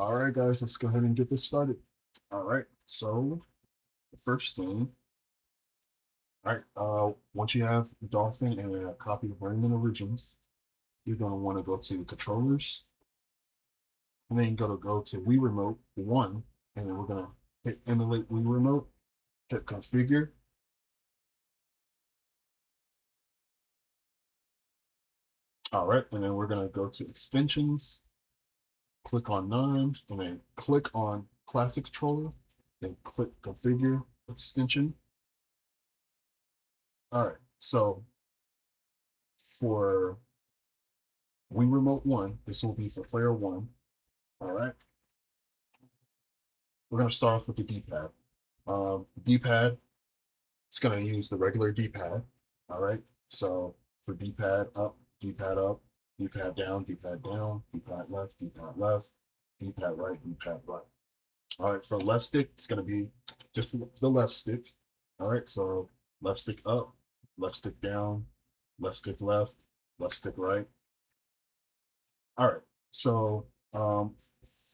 All right, guys, let's go ahead and get this started. All right, so the first thing, all right, once you have Dolphin and a copy of Rayman Origins, you're going to want to go to controllers, and then you're going to go to Wii Remote 1, and then we're going to hit emulate Wii Remote, hit configure. All right, and then we're going to go to extensions, click on none, and then click on classic controller, then click configure extension. All right, so for Wii Remote 1, this will be for player 1. All right, we're going to start off with the D-pad. D-pad, it's going to use the regular D-pad. All right, so for D-pad up, D-pad up, D-pad down, D-pad down, D-pad left, D-pad left, D-pad right, D-pad right. All right, for left stick, it's going to be just the left stick. All right, so left stick up, left stick down, left stick left stick right. All right, so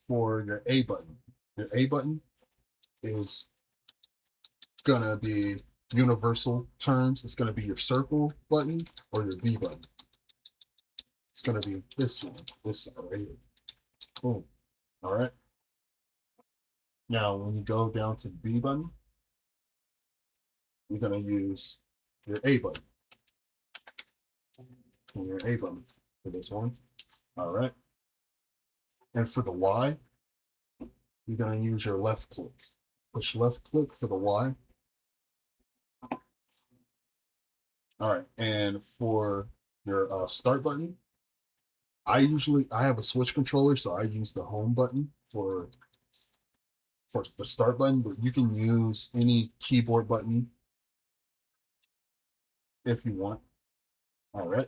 for your A button is gonna be universal terms. It's gonna be your circle button or your B button. It's gonna be this one, this side right here. Boom. All right. Now, when you go down to the B button, you're gonna use your A button. And your A button for this one. All right. And for the Y, you're gonna use your left click. Push left click for the Y. All right. And for your start button, I have a Switch controller, so I use the home button for the start button, but you can use any keyboard button if you want. All right.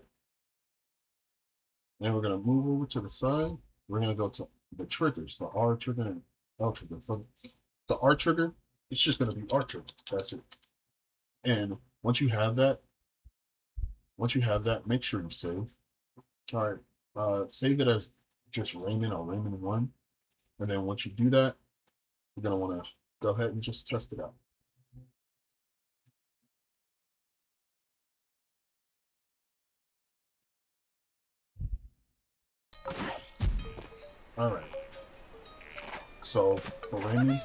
Then we're gonna move over to the side. We're gonna go to the triggers, the R trigger and L trigger. For the R trigger, it's just gonna be R trigger. That's it. And once you have that, make sure you save. All right. Save it as just Rayman or Rayman 1. And then once you do that, you're gonna want to go ahead and just test it out. All right. So for Rayman,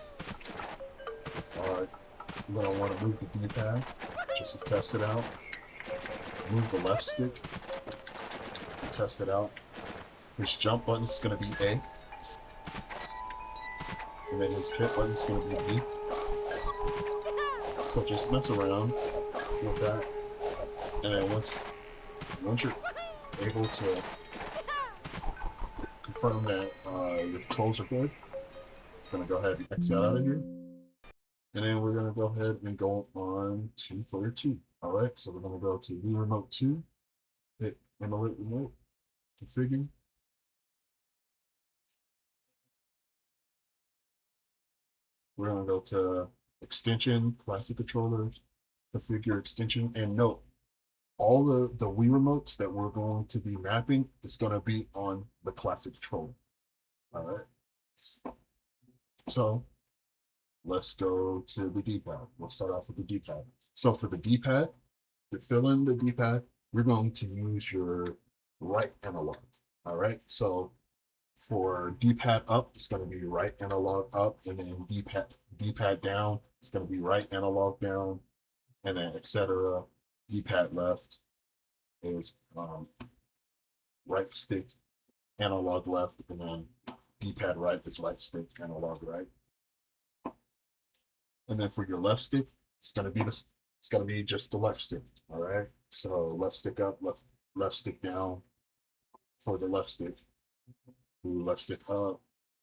you're gonna want to move the D-pad just to test it out. Move the left stick, test it out. His jump button is gonna be A, and then his hit button is gonna be B. So just mess around with that, and then once you're able to confirm that your controls are good, I'm gonna go ahead and exit out of here. And then we're gonna go ahead and go on to player 2. All right, so we're gonna go to Wii Remote 2, hit emulate remote, configure. We're gonna go to extension, classic controllers, configure extension, and note all the Wii remotes that we're going to be mapping is gonna be on the classic controller. All right. So let's go to the D-pad. We'll start off with the D-pad. So for the D-pad, to fill in the D-pad, we're going to use your right analog. All right. So for D-pad up, it's going to be right analog up, and then D-pad down, it's going to be right analog down, and then etc. D-pad left is right stick analog left, and then D-pad right is right stick analog right. And then for your left stick, it's gonna be this. It's gonna be just the left stick. All right. So left stick up, left stick down for the left stick. Left stick up,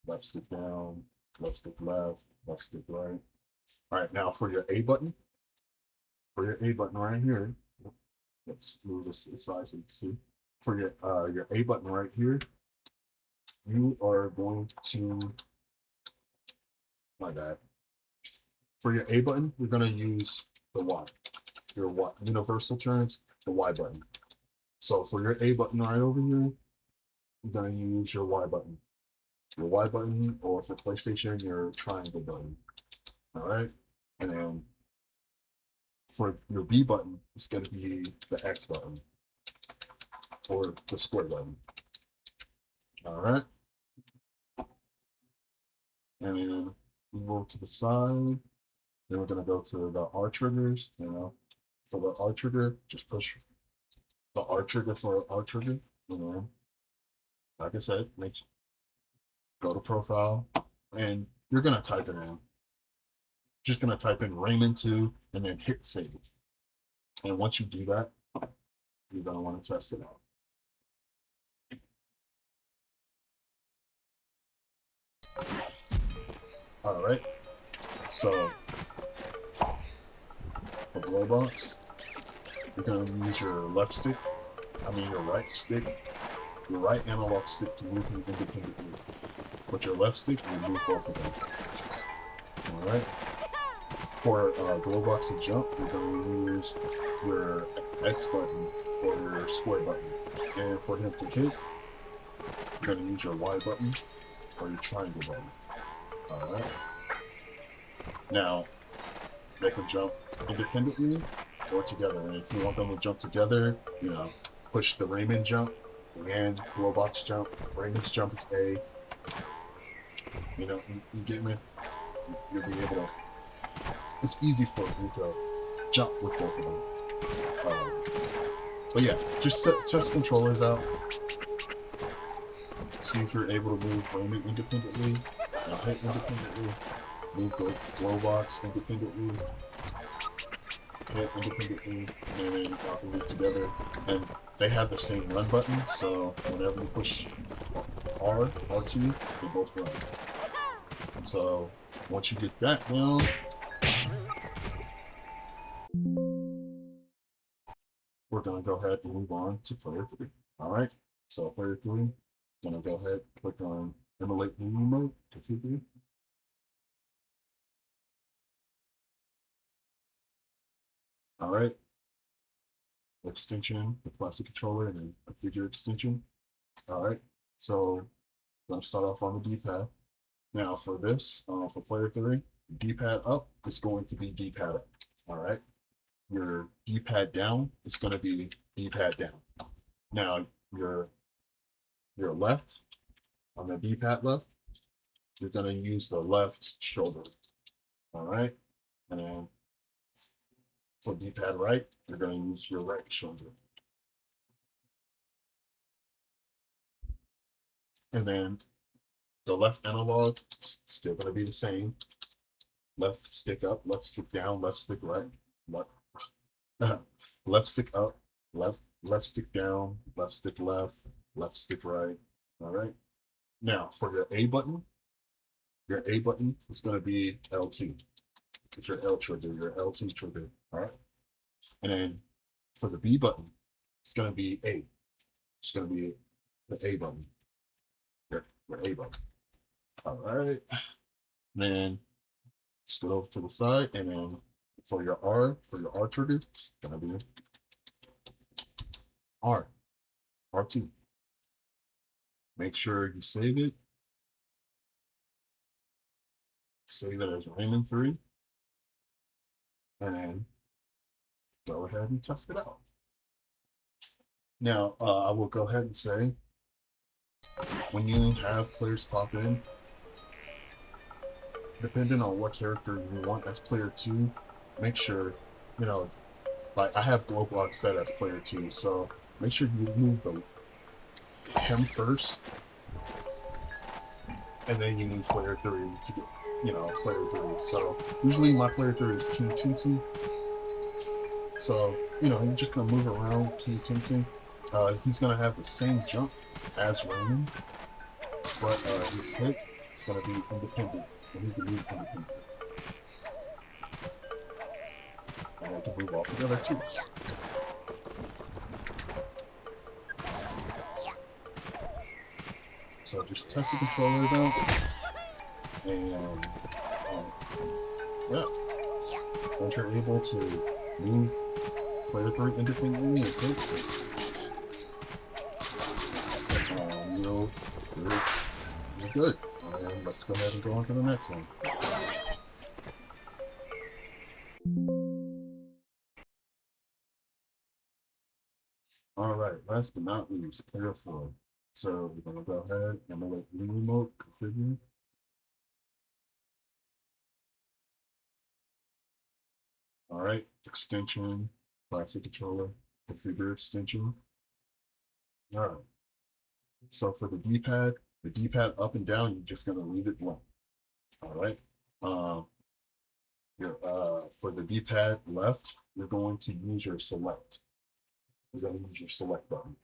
left stick down, left stick left stick right. All right. Now for your A button, right here, let's move this aside so you can see. For your A button right here, you are going to, my bad. For your A button, you're going to use the Y. Your Y, universal terms, the Y button. So for your A button right over here, you're going to use your Y button. your Y button, or for PlayStation, your triangle button. All right, and then for your B button, it's going to be the X button or the square button. All right, and then we move to the side. Then we're going to go to the R triggers. For the R trigger, just push the R trigger for R trigger. Like I said, go to profile, and you're going to type it in. Just going to type in Rayman 2 and then hit save. And once you do that, you're going to want to test it out. All right, so for glow box, you're going to use your left stick, your right stick, your right analog stick to move things independently, but your left stick will move both of them. All right. For glow box to jump, you're going to use your X button or your square button, and for him to hit, you're going to use your Y button or your triangle button. All right. Now, they can jump independently or together. And if you want them to jump together, push the Rayman jump and glow box jump. Rayman's jump is A. You get me? You'll be able to. It's easy for you to jump with both of them. But yeah, just test controllers out. See if you're able to move Rayman independently. Hit independently. Move the glow box independently. Hit independently. And then y'all can move together. And they have the same run button, so whenever you push R2, they both run. So once you get that down, we're going to go ahead and move on to player 3. All right, so player 3, I'm going to go ahead and click on emulate movie mode, configure. All right, extension, the plastic controller, and then configure extension. All right, so I'm going to start off on the D-pad. Now for this, for player 3, D-pad up is going to be D-pad up. All right, your D-pad down is going to be D-pad down. Now your left, on the D-pad left, you're going to use the left shoulder. All right, and then for D-pad right, you're going to use your right shoulder. And then the left analog is still going to be the same. Left stick up, left stick down, left stick right. Left stick up, left stick down, left stick left stick right. All right. Now for your A button is going to be L2. It's your L trigger, your L2 trigger. All right. And then for the B button, it's going to be A. It's going to be the A button. Your A button. All right. Then just go over to the side, and then for your R trigger, it's going to be R2. Make sure you save it. Save it as Rayman 3. And then go ahead and test it out. Now, I will go ahead and say, when you have players pop in, depending on what character you want as player 2, make sure, like I have glow block set as player 2, so make sure you move him first, and then you move player 3 to get, player 3. So usually my player 3 is King Tintin. So, you're just gonna move around King Tintin. He's gonna have the same jump as Rayman, but his hit is gonna be independent, and he can move independently. And they can move all together too. So just test the controllers out, and yeah, once you're able to move player 3 independently and You're good. And let's go ahead and go on to the next one. All right, last but not least, player 4. So we're gonna go ahead and let Wii remote configure. All right, extension, classic controller, configure extension. All right. So for the D-pad up and down, you're just gonna leave it blank. All right. Um, for the D-pad left, you're going to use your select. You're going to use your select button,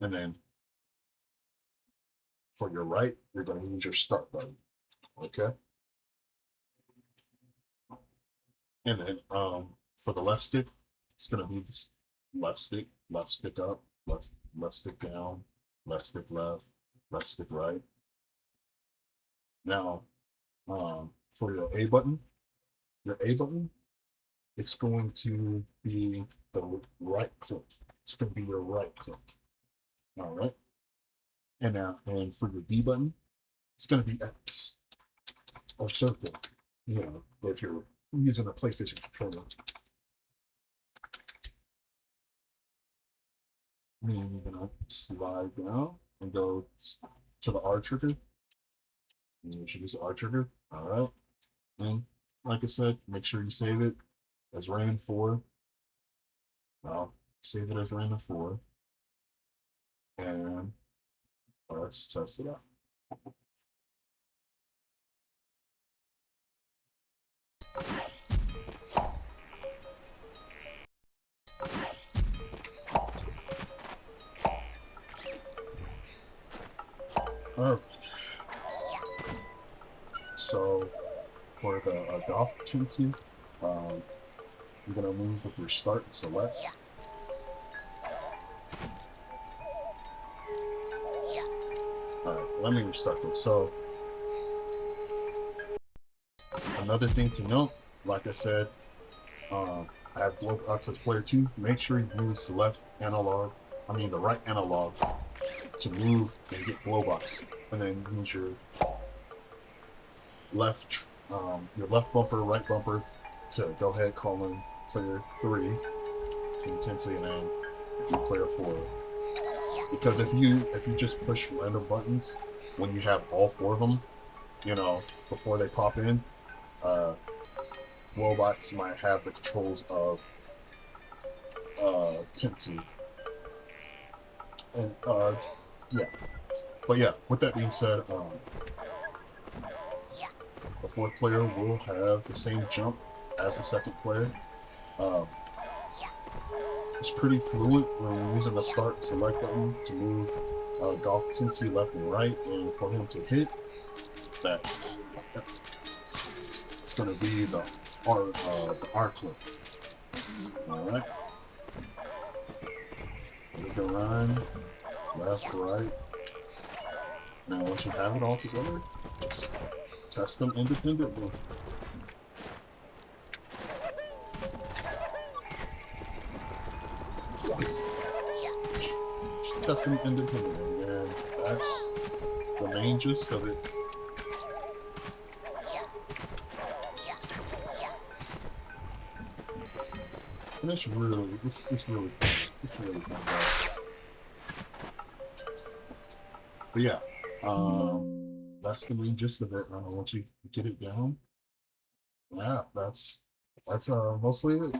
and then for your right, you're going to use your start button. Okay. And then for the left stick, it's gonna be this left stick up, left stick down, left stick left stick right. Now, for your A button, it's going to be the right click. It's going to be your right click. All right. And now, and for your B button, it's going to be X or circle. You know, if you're using a PlayStation controller. Then you're gonna slide down and go to the R trigger. And you should use the R trigger. All right. And like I said, make sure you save it as Rayman 4. I'll save it as Rayman 4. And let's test it out. All right. So for the golf opportunity, you're gonna move with your start and select. All right, let me restart this. So another thing to note, like I said, I have global access player 2. Make sure you use the the right analog to move and get Glowbox, and then use your left bumper, right bumper to go ahead call in player 3 to intensely, and then do player 4. Because if you just push random buttons when you have all 4 of them, you know, before they pop in, Glowbox might have the controls of Tensei. And yeah. But yeah, with that being said, the 4th player will have the same jump as the 2nd player. It's pretty fluent when we're using the start and select button to move Golf Tensei left and right, and for him to hit that, it's going to be the R click. All right. We can run left, right. Now, once you have it all together, just test them independently. Just test them independently, and that's the main gist of it. And it's really fun. It's really fun, guys. But yeah, that's the main gist of it. Once you get it down, yeah, that's mostly it.